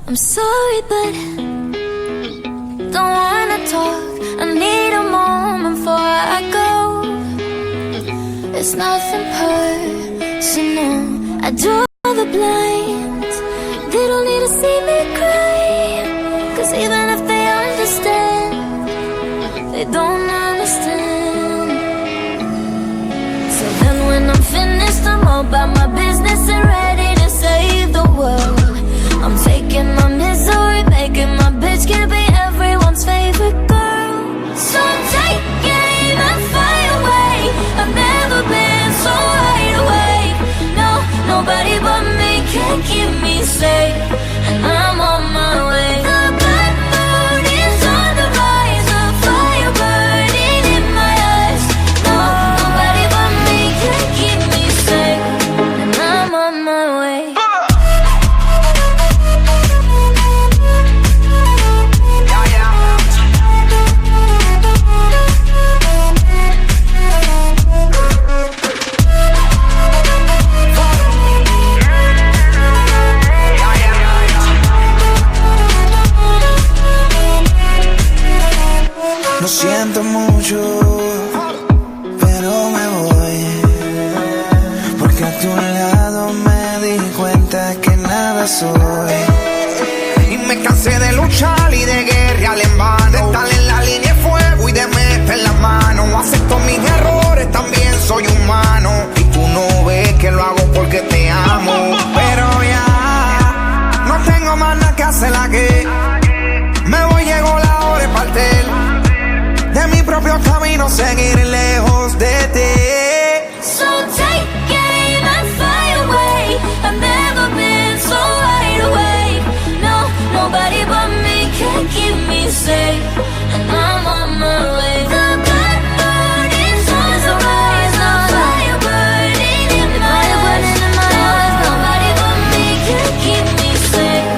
I'm sorry, but don't wanna talk. I need a moment before I go. It's nothing personal. I draw the blinds. They don't need to see me cry. 'Cause even if they understand, they don't understand. So then when I'm finished, I'm all about my business and ready to save the world. I'm taking my misery, making my bitch can be everyone's favorite girl. So take aim and fire away. I've never been so wide awake. No, nobody but me can keep me safe, and I'm on my way. The bad mood is on the rise, a fire burning in my eyes. No, nobody but me can keep me safe, and I'm on my way. Lo siento mucho, pero me voy, porque a tu lado me di cuenta que nada soy. Y me cansé de luchar y de guerrear en vano, de estar en la línea de fuego y de meter la mano. Acepto mis errores, también soy humano, y tú no ves que lo hago porque te amo. Pero ya no tengo más nada que hacer aquí. Me voy, llegó la hora de partir de mi propio camino, seguir lejos de ti. So take aim and fly away. I've never been so wide awake. No, nobody but me can keep me safe, and I'm on my way. The bad mood is on the rise, a fire burning in my eyes. No, nobody but me can keep me safe,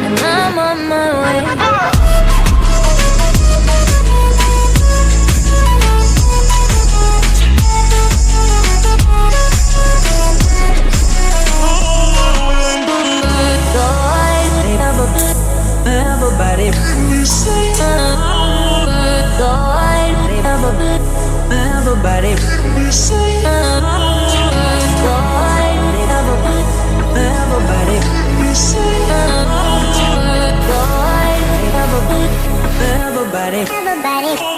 and I'm on my way. Everybody, everybody, everybody.